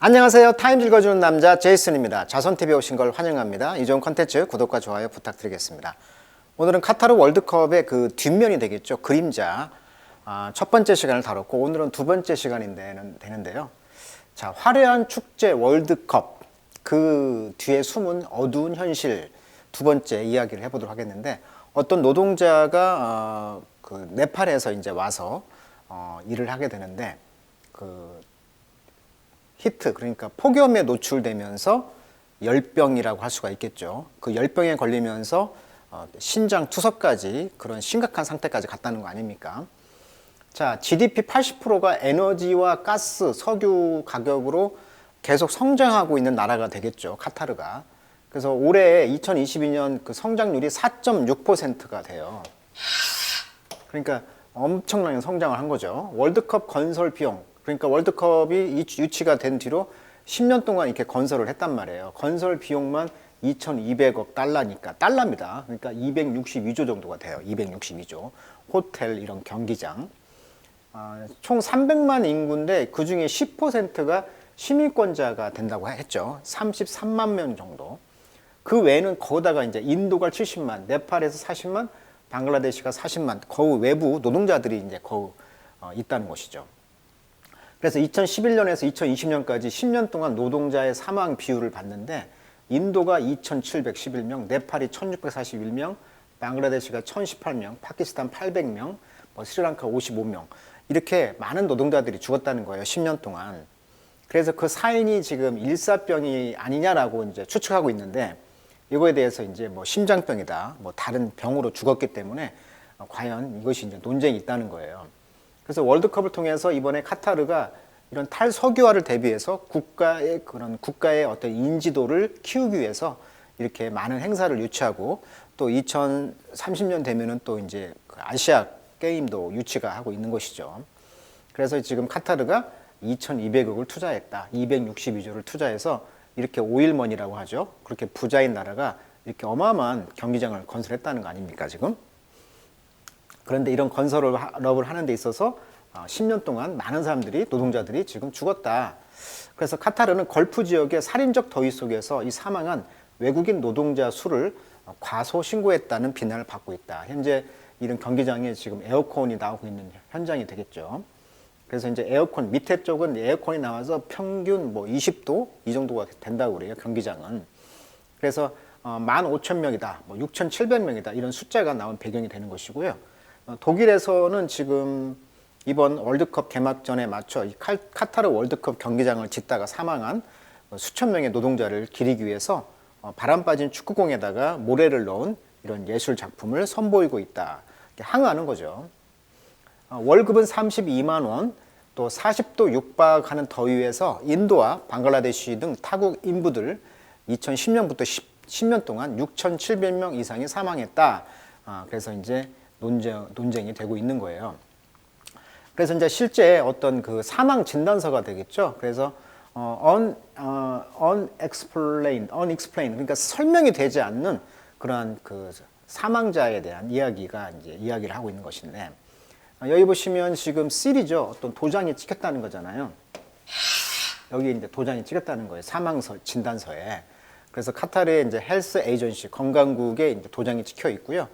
안녕하세요. 타임즈 읽어주는 남자 제이슨입니다. 자선TV에 오신 걸 환영합니다. 이 좋은 컨텐츠 구독과 좋아요 부탁드리겠습니다. 오늘은 카타르 월드컵의 그 뒷면이 되겠죠. 그림자. 첫 번째 시간을 다뤘고 오늘은 두 번째 시간이 되는데요. 자, 화려한 축제 월드컵 그 뒤에 숨은 어두운 현실 두 번째 이야기를 해보도록 하겠는데, 어떤 노동자가 그 네팔에서 이제 와서 일을 하게 되는데, 그 히트, 그러니까 폭염에 노출되면서 열병이라고 할 수가 있겠죠. 그 열병에 걸리면서 신장 투석까지, 그런 심각한 상태까지 갔다는 거 아닙니까? 자, GDP 80%가 에너지와 가스, 석유 가격으로 계속 성장하고 있는 나라가 되겠죠, 카타르가. 그래서 올해 2022년 그 성장률이 4.6%가 돼요. 그러니까 엄청난 성장을 한 거죠. 월드컵 건설 비용, 그러니까 월드컵이 유치가 된 뒤로 10년 동안 이렇게 건설을 했단 말이에요. 건설 비용만 2,200억 달러니까, 달러입니다. 그러니까 262조 정도가 돼요. 262조. 호텔, 이런 경기장. 총 300만 인구인데 그 중에 10%가 시민권자가 된다고 했죠. 33만 명 정도. 그 외에는 거기다가 이제 인도가 70만, 네팔에서 40만, 방글라데시가 40만, 거기 외부 노동자들이 이제 거기 있다는 것이죠. 그래서 2011년에서 2020년까지 10년 동안 노동자의 사망 비율을 봤는데, 인도가 2,711명, 네팔이 1,641명, 방글라데시가 1,018명, 파키스탄 800명, 스리랑카 55명, 이렇게 많은 노동자들이 죽었다는 거예요, 10년 동안. 그래서 그 사인이 지금 일사병이 아니냐라고 이제 추측하고 있는데, 이거에 대해서 이제 뭐 심장병이다, 뭐 다른 병으로 죽었기 때문에 과연 이것이 이제 논쟁이 있다는 거예요. 그래서 월드컵을 통해서 이번에 카타르가 이런 탈석유화를 대비해서 국가의 어떤 인지도를 키우기 위해서 이렇게 많은 행사를 유치하고, 또 2030년 되면은 또 이제 그 아시아 게임도 유치가 하고 있는 것이죠. 그래서 지금 카타르가 2,200억을 투자했다. 262조를 투자해서 이렇게 오일머니라고 하죠. 그렇게 부자인 나라가 이렇게 어마어마한 경기장을 건설했다는 거 아닙니까, 지금? 그런데 이런 건설을 하는 데 있어서 10년 동안 많은 사람들이, 노동자들이 지금 죽었다. 그래서 카타르는 걸프 지역의 살인적 더위 속에서 이 사망한 외국인 노동자 수를 과소 신고했다는 비난을 받고 있다. 현재 이런 경기장에 지금 에어컨이 나오고 있는 현장이 되겠죠. 그래서 이제 에어컨, 밑에 쪽은 에어컨이 나와서 평균 뭐 20도 이 정도가 된다고 그래요, 경기장은. 그래서 15,000명이다, 뭐 6,700명이다, 이런 숫자가 나온 배경이 되는 것이고요. 독일에서는 지금 이번 월드컵 개막전에 맞춰 이 카타르 월드컵 경기장을 짓다가 사망한 수천 명의 노동자를 기리기 위해서 바람 빠진 축구공에다가 모래를 넣은 이런 예술 작품을 선보이고 있다, 이렇게 항의하는 거죠. 월급은 32만 원, 또 40도 육박하는 더위에서 인도와 방글라데시 등 타국 인부들 2010년부터 10년 동안 6,700명 이상이 사망했다. 그래서 이제 논쟁이 되고 있는 거예요. 그래서 이제 실제 어떤 그 사망 진단서가 되겠죠. 그래서 unexplained, 그러니까 설명이 되지 않는 그러한 그 사망자에 대한 이야기가 이제 이야기를 하고 있는 것인데, 여기 보시면 지금 C이죠. 어떤 도장이 찍혔다는 거잖아요. 여기 이제 도장이 찍혔다는 거예요, 사망서 진단서에. 그래서 카타르의 이제 헬스 에이전시, 건강국에 이제 도장이 찍혀 있고요.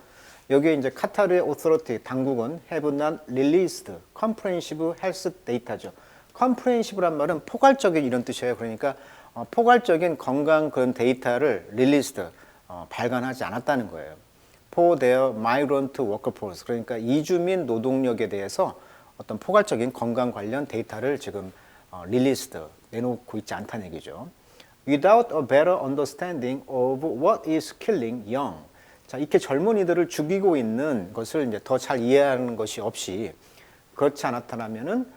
여기에 이제 카타르의 오토리티, 당국은 have not released comprehensive health data죠. comprehensive란 말은 포괄적인 이런 뜻이에요. 그러니까 포괄적인 건강 그런 데이터를 released, 발간하지 않았다는 거예요. for their migrant workforce, 그러니까 이주민 노동력에 대해서 어떤 포괄적인 건강 관련 데이터를 지금 released, 내놓고 있지 않다는 얘기죠. without a better understanding of what is killing young. 자, 이렇게 젊은이들을 죽이고 있는 것을 이제 더 잘 이해하는 것이 없이, 그렇지 않았다면은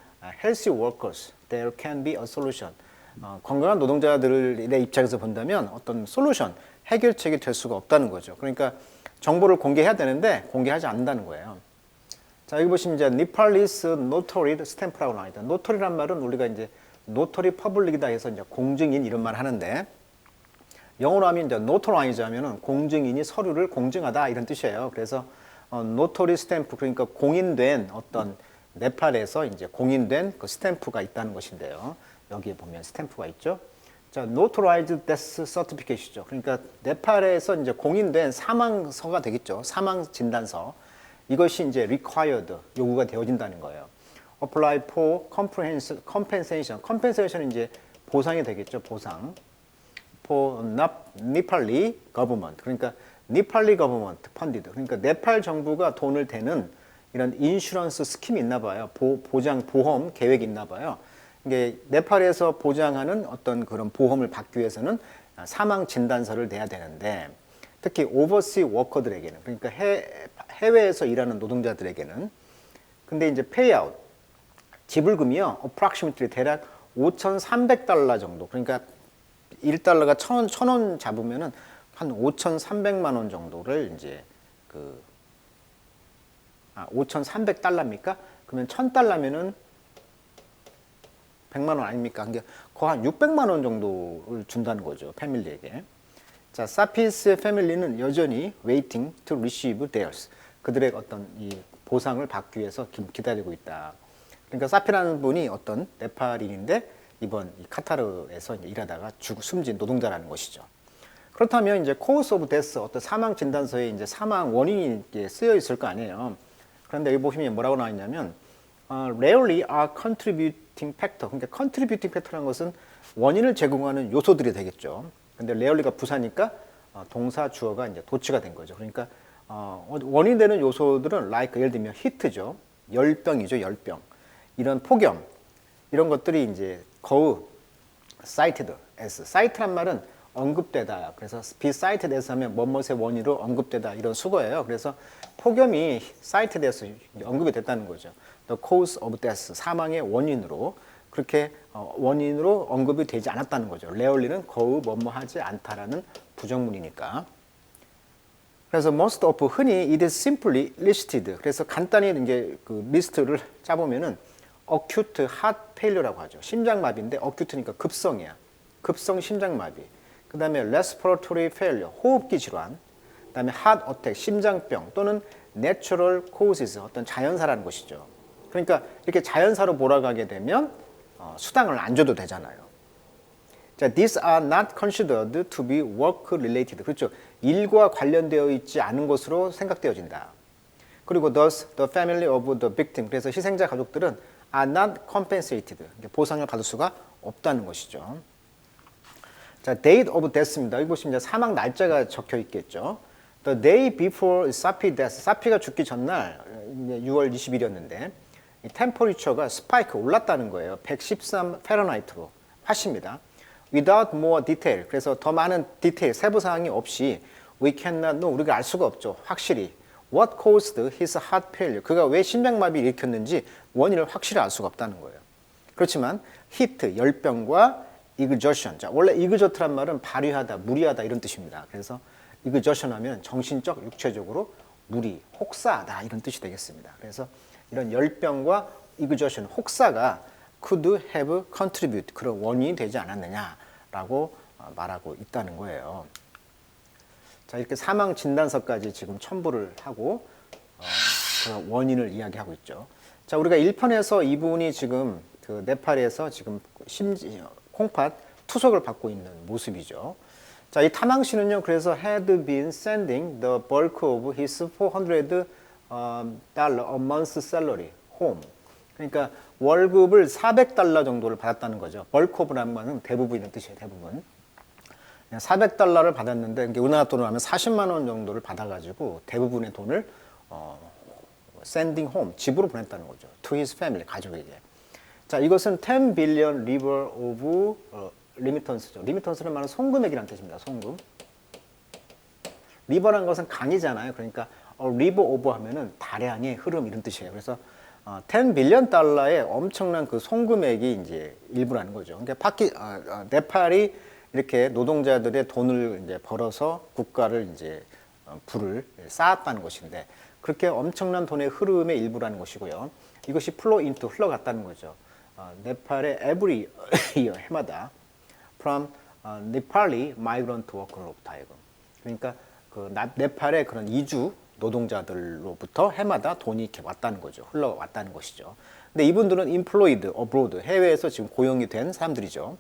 healthy workers, there can be a solution. 건강한 노동자들의 입장에서 본다면 어떤 솔루션, 해결책이 될 수가 없다는 거죠. 그러니까 정보를 공개해야 되는데 공개하지 않는다는 거예요. 자, 여기 보시면 이제 Nepalese notary stamp라고 나와 있다. notary란 말은 우리가 이제 notary public이다 해서 이제 공증인 이런 말 하는데, 영어로 하면 이제 notarize 하면은 공증인이 서류를 공증하다, 이런 뜻이에요. 그래서 notary stamp, 그러니까 공인된 어떤 네팔에서 이제 공인된 그 스탬프가 있다는 것인데요. 여기에 보면 스탬프가 있죠. 자, Notarized Death Certificate이죠. 그러니까 네팔에서 이제 공인된 사망서가 되겠죠. 사망 진단서. 이것이 이제 required, 요구가 되어진다는 거예요. Apply for compensation. compensation은 이제 보상이 되겠죠. 보상. For Nepali government. 그러니까 Nepali government funded. 그러니까 네팔 정부가 돈을 대는 이런 인슈런스 스킴이 있나 봐요. 보장 보험 계획이 있나 봐요. 이게 네팔에서 보장하는 어떤 그런 보험을 받기 위해서는 사망 진단서를 내야 되는데 특히 오버시 워커들에게는 그러니까 해외에서 일하는 노동자들에게는 근데 이제 페이아웃 지불금이요. approximately 대략 5,300달러 정도. 그러니까 1달러가 1,000원 잡으면은 한 5,300만 원 정도를 이제 5,300달러입니까? 그러면 1,000달러면은 100만 원 아닙니까? 그러니까 거의 한 600만 원 정도를 준다는 거죠. 패밀리에게. 자, 사피스 패밀리는 여전히 waiting to receive theirs. 그들의 어떤 이 보상을 받기 위해서 기다리고 있다. 그러니까 사피라는 분이 어떤 네팔인인데 이번 이 카타르에서 이제 일하다가 숨진 노동자라는 것이죠. 그렇다면 이제 cause of death 어떤 사망 진단서에 이제 사망 원인이 쓰여 있을 거 아니에요. 그런데 여기 보시면 뭐라고 나와 있냐면 rarely are contributing factor. 그러니까 contributing factor라는 것은 원인을 제공하는 요소들이 되겠죠. 근데 rarely가 부사니까 동사 주어가 이제 도치가 된 거죠. 그러니까 원인 되는 요소들은 like 예를 들면 히트죠. 열병이죠, 열병. 이런 폭염 이런 것들이 이제 거의 cited as. cite란 말은 언급되다. 그래서 be cited as 하면 뭐뭇의 원인으로 언급되다 이런 수거예요. 그래서 폭염이 cited as 언급이 됐다는 거죠. The cause of death 사망의 원인으로 그렇게 원인으로 언급이 되지 않았다는 거죠. rarely는 거의 뭐뭐하지 않다라는 부정문이니까. 그래서 most of 흔히 it is simply listed. 그래서 간단히 이제 그 리스트를 짜보면은 acute heart failure라고 하죠. 심장마비인데 acute니까 급성이야. 급성 심장마비. 그 다음에 respiratory failure, 호흡기 질환. 그 다음에 heart attack, 심장병 또는 natural causes, 어떤 자연사라는 것이죠. 그러니까 이렇게 자연사로 몰아가게 되면 수당을 안 줘도 되잖아요. 자, these are not considered to be work related. 그렇죠. 일과 관련되어 있지 않은 것으로 생각되어진다. 그리고 thus the family of the victim. 그래서 희생자 가족들은 are not compensated. 보상을 받을 수가 없다는 것이죠. 자, date of death입니다. 여기 보시면 사망 날짜가 적혀 있겠죠. The day before Sapi death. 사피가 죽기 전날 6월 20일이었는데 이 템퍼리처가 스파이크 올랐다는 거예요. 113 파렌하이트로 화씨입니다. Without more detail. 그래서 더 많은 디테일, 세부 사항이 없이 we cannot know. 우리가 알 수가 없죠. 확실히. What caused his heart failure? 그가 왜 심장마비를 일으켰는지 원인을 확실히 알 수가 없다는 거예요. 그렇지만 heat, 열병과 exhaustion. 자, 원래 exhaust란 말은 발휘하다, 무리하다 이런 뜻입니다. 그래서 exhaustion 하면 정신적, 육체적으로 무리, 혹사하다 이런 뜻이 되겠습니다. 그래서 이런 열병과 exhaustion, 혹사가 could have contribute 그런 원인이 되지 않았느냐라고 말하고 있다는 거예요. 자, 이렇게 사망 진단서까지 지금 첨부를 하고 그 원인을 이야기하고 있죠. 자, 우리가 1편에서 이분이 지금 그 네팔에서 지금 콩팥 투석을 받고 있는 모습이죠. 자, 이 타망 씨는요, 그래서 had been sending the bulk of his $400 a month salary home. 그러니까 월급을 400달러 정도를 받았다는 거죠. bulk of라는 말은 대부분이라는 뜻이에요, 대부분. 400달러를 받았는데 우리나라 돈으로 하면 40만 원 정도를 받아가지고 대부분의 돈을 sending home, 집으로 보냈다는 거죠. to his family, 가족에게. 자, 이것은 10 billion river of remittance죠. remittance는 말은 송금액이라는 뜻입니다. 송금. river라는 것은 강이잖아요. 그러니까 river of 하면은 다량의 흐름 이런 뜻이에요. 그래서 10 빌리언 달러의 엄청난 그 송금액이 이제 일부라는 거죠. 그러니까 네팔이 이렇게 노동자들의 돈을 이제 벌어서 국가를 이제 부를 쌓았다는 것인데 그렇게 엄청난 돈의 흐름의 일부라는 것이고요. 이것이 flow into 흘러갔다는 거죠. 네팔의 every year 해마다 from Nepali migrant worker로부터 하여금 그러니까 그 네팔의 그런 이주 노동자들로부터 해마다 돈이 이렇게 왔다는 거죠. 흘러왔다는 것이죠. 근데 이분들은 employed abroad, 해외에서 지금 고용이 된 사람들이죠.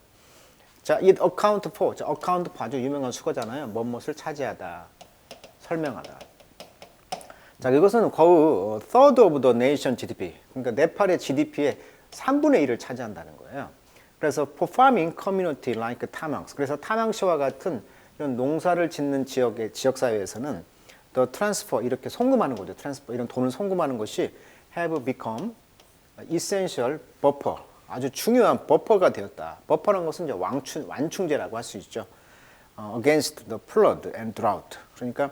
자, it account for. 자, account for 아주 유명한 수거잖아요. 뭐뭇을 차지하다, 설명하다. 자, 이것은 거의 third of the nation GDP. 그러니까 네팔의 GDP의 3분의 1을 차지한다는 거예요. 그래서 for farming community like 타망스. 그래서 타망시와 같은 이런 농사를 짓는 지역 사회에서는 the transfer 이렇게 송금하는 거죠. transfer 이런 돈을 송금하는 것이 have become essential buffer. 아주 중요한 버퍼가 되었다. 버퍼라는 것은 이제 완충제라고 할 수 있죠. against the flood and drought. 그러니까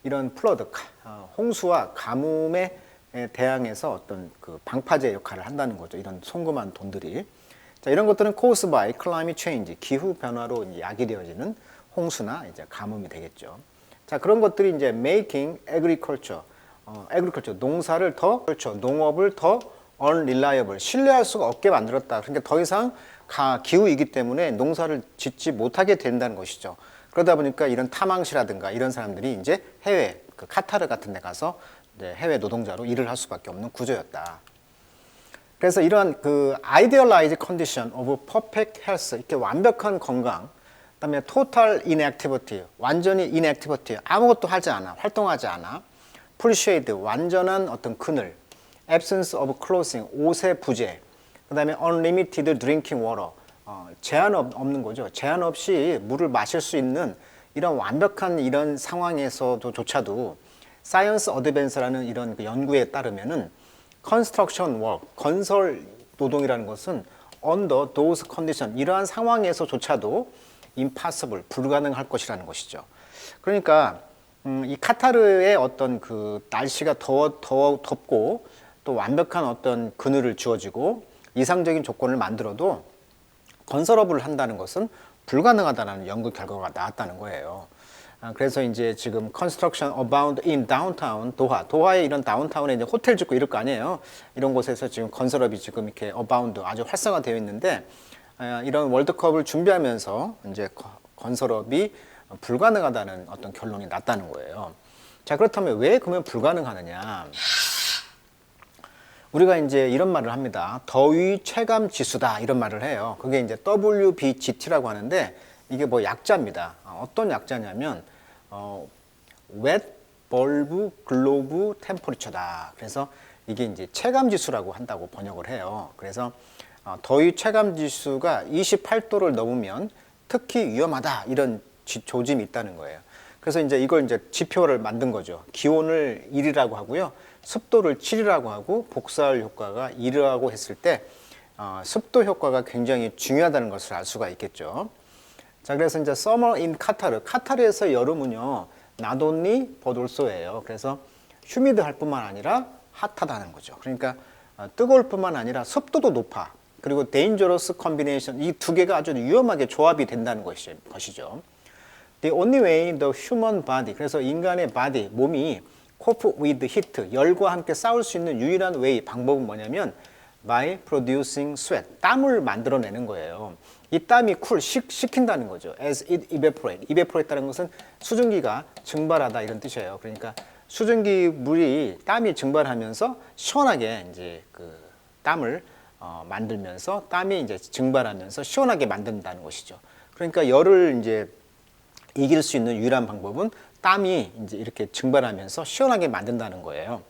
이런 플러드, 홍수와 가뭄에 대항해서 어떤 그 방파제 역할을 한다는 거죠. 이런 송금한 돈들이. 자, 이런 것들은 caused by climate change, 기후 변화로 이제 야기되어지는 홍수나 이제 가뭄이 되겠죠. 자, 그런 것들이 이제 making agriculture, 농사를 더, 그렇죠. 농업을 더 unreliable, 신뢰할 수가 없게 만들었다. 그러니까 더 이상 기후이기 때문에 농사를 짓지 못하게 된다는 것이죠. 그러다 보니까 이런 타망시라든가 이런 사람들이 이제 해외, 그 카타르 같은 데 가서 이제 해외 노동자로 일을 할 수밖에 없는 구조였다. 그래서 이러한 그 idealized condition of perfect health, 이렇게 완벽한 건강, 그다음에 total inactivity, 완전히 inactivity, 아무것도 하지 않아, 활동하지 않아, appreciate, 완전한 어떤 그늘, absence of clothing, 옷의 부재, 그다음에 unlimited drinking water, 제한 없는 거죠. 제한 없이 물을 마실 수 있는 이런 완벽한 이런 상황에서조차도 사이언스 어드밴스라는 이런 그 연구에 따르면은 construction work, 건설 노동이라는 것은 under those condition, 이러한 상황에서조차도 impossible, 불가능할 것이라는 것이죠. 그러니까 이 카타르의 어떤 그 날씨가 더 덥고 또 완벽한 어떤 그늘을 주어지고 이상적인 조건을 만들어도 건설업을 한다는 것은 불가능하다는 연구 결과가 나왔다는 거예요. 그래서 이제 지금 construction abound in downtown 도하의 이런 다운타운에 이제 호텔 짓고 이럴 거 아니에요. 이런 곳에서 지금 건설업이 지금 이렇게 abound 아주 활성화되어 있는데 이런 월드컵을 준비하면서 이제 건설업이 불가능하다는 어떤 결론이 났다는 거예요. 자, 그렇다면 왜 그러면 불가능하느냐? 우리가 이제 이런 말을 합니다. 더위 체감 지수다 이런 말을 해요. 그게 이제 WBGT라고 하는데 이게 뭐 약자입니다. 어떤 약자냐면 Wet Bulb Globe Temperature다. 그래서 이게 이제 체감 지수라고 한다고 번역을 해요. 그래서 더위 체감 지수가 28도를 넘으면 특히 위험하다 이런 조짐이 있다는 거예요. 그래서 이제 이걸 이제 지표를 만든 거죠. 기온을 1이라고 하고요. 습도를 7이라고 하고 복사할 효과가 2라고 했을 때 습도 효과가 굉장히 중요하다는 것을 알 수가 있겠죠. 자, 그래서 이제 summer in 카타르에서 여름은요, not only but also예요. 그래서 휴미드할 뿐만 아니라 핫하다는 거죠. 그러니까 뜨거울 뿐만 아니라 습도도 높아. 그리고 dangerous combination, 이 두 개가 아주 위험하게 조합이 된다는 것이죠. The only way the human body, 그래서 인간의 body, 몸이 cope with heat, 열과 함께 싸울 수 있는 유일한 way, 방법은 뭐냐면 by producing sweat, 땀을 만들어내는 거예요. 이 땀이 식힌다는 거죠. As it evaporate라는 것은 수증기가 증발하다 이런 뜻이에요. 그러니까 수증기 물이 땀이 증발하면서 시원하게 이제 그 땀을 만들면서 땀이 이제 증발하면서 시원하게 만든다는 것이죠. 그러니까 열을 이제 이길 수 있는 유일한 방법은 땀이 이제 이렇게 증발하면서 시원하게 만든다는 거예요.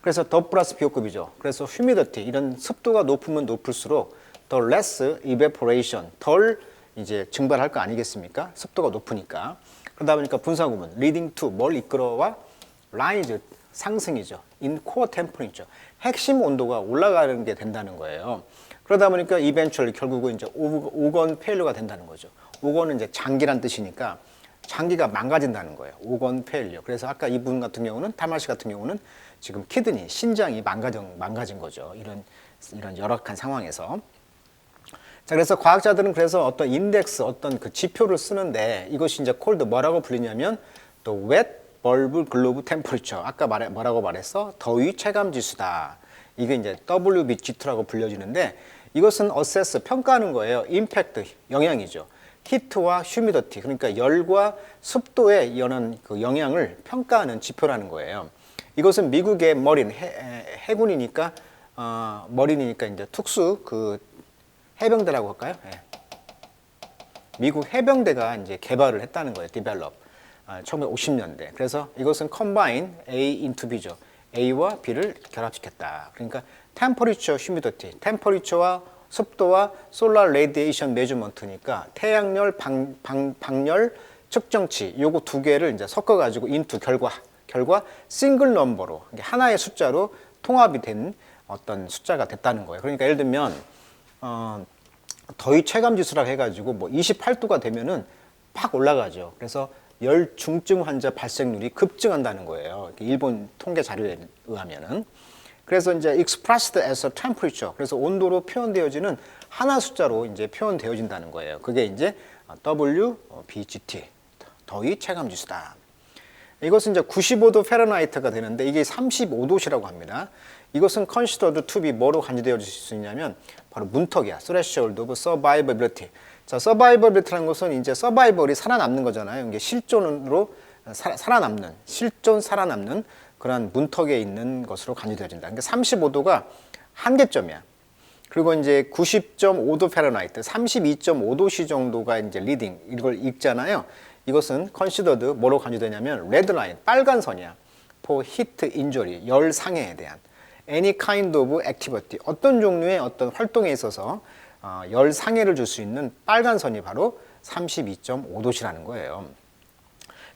그래서 더 플러스 비호급이죠. 그래서 humidity, 이런 습도가 높으면 높을수록 더 less evaporation, 덜 이제 증발할 거 아니겠습니까? 습도가 높으니까. 그러다 보니까 분사구문 leading to, 뭘 이끌어와 rise, 상승이죠. in core temperature, 핵심 온도가 올라가는 게 된다는 거예요. 그러다 보니까 eventually 결국은 이제 organ failure가 된다는 거죠. organ은 이제 장기란 뜻이니까 장기가 망가진다는 거예요. organ failure. 그래서 아까 이분 같은 경우는 타마시 같은 경우는 지금 키드니, 신장이 망가진 거죠. 이런 열악한 상황에서. 자, 그래서 과학자들은 그래서 어떤 인덱스, 어떤 그 지표를 쓰는데 이것이 이제 called 뭐라고 불리냐면 또 wet bulb globe temperature. 아까 뭐라고 말했어? 더위 체감 지수다. 이게 이제 WBGT라고 불려지는데 이것은 assess, 평가하는 거예요. impact, 영향이죠. 히트와 휴미디티, 그러니까 열과 습도에 이런 그 영향을 평가하는 지표라는 거예요. 이것은 미국의 머린 해군이니까 머린이니까 이제 특수 그 해병대라고 할까요? 예. 미국 해병대가 이제 개발을 했다는 거예요. develop. 1950년대. 그래서 이것은 combine A into B죠. A와 B를 결합시켰다. 그러니까 temperature, humidity, temperature와 습도와 solar radiation measurement니까 태양열, 방열 측정치 요거 두 개를 이제 섞어 가지고 into 결과 싱글 넘버로 하나의 숫자로 통합이 된 어떤 숫자가 됐다는 거예요. 그러니까 예를 들면 더위 체감 지수라고 해가지고 뭐 28도가 되면은 팍 올라가죠. 그래서 열 중증 환자 발생률이 급증한다는 거예요. 일본 통계 자료에 의하면은. 그래서 이제 expressed as a temperature. 그래서 온도로 표현되어지는 하나 숫자로 이제 표현되어진다는 거예요. 그게 이제 WBGT. 더위 체감 지수다. 이것은 이제 95도 페르나이트가 되는데 이게 35도시라고 합니다. 이것은 considered to be 뭐로 간주되어질 수 있냐면 바로 문턱이야. threshold of survivability. 자, survivability라는 것은 이제 survival이 살아남는 거잖아요. 이게 실존으로 살아남는, 살아남는 그런 문턱에 있는 것으로 간주되어진다. 그러니까 35도가 한계점이야. 그리고 이제 90.5도 페르나이트, 32.5도씨 정도가 이제 리딩 이걸 읽잖아요. 이것은 considered 뭐로 간주되냐면 red line, 빨간 선이야. for heat injury, 열 상해에 대한 any kind of activity, 어떤 종류의 어떤 활동에 있어서 열 상해를 줄 수 있는 빨간 선이 바로 32.5도시라는 거예요.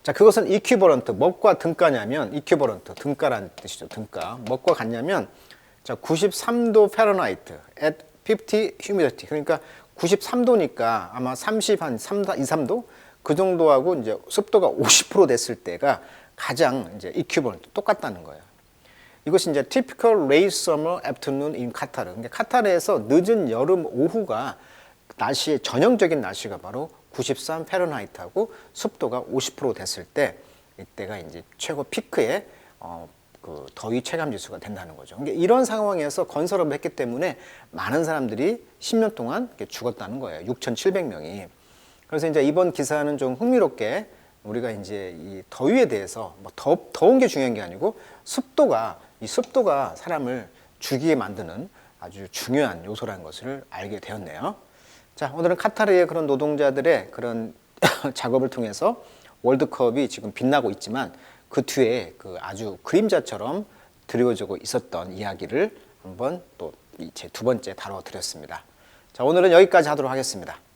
자, 그것은 equivalent, 뭐과 등가냐면 equivalent, 등가라는 뜻이죠. 등가. 뭐과 같냐면 자, 93도 페르나이트 at 50 humidity. 그러니까 93도니까 아마 30, 한 3, 2, 3도 그 정도하고 이제 습도가 50% 됐을 때가 가장 이제 equivalent, 똑같다는 거예요. 이것이 이제 typical late summer afternoon in 카타르. 그러니까 카타르에서 늦은 여름 오후가 날씨의 전형적인 날씨가 바로 93 페르나이트하고 습도가 50% 됐을 때 이때가 이제 최고 피크의 그 더위 체감 지수가 된다는 거죠. 그러니까 이런 상황에서 건설업을 했기 때문에 많은 사람들이 10년 동안 죽었다는 거예요. 6,700명이. 그래서 이제 이번 기사는 좀 흥미롭게 우리가 이제 이 더위에 대해서 뭐 더운 게 중요한 게 아니고 이 습도가 사람을 죽이게 만드는 아주 중요한 요소라는 것을 알게 되었네요. 자, 오늘은 카타르의 그런 노동자들의 그런 작업을 통해서 월드컵이 지금 빛나고 있지만 그 뒤에 그 아주 그림자처럼 드리워지고 있었던 이야기를 한번 또 제 두 번째 다뤄드렸습니다. 자, 오늘은 여기까지 하도록 하겠습니다.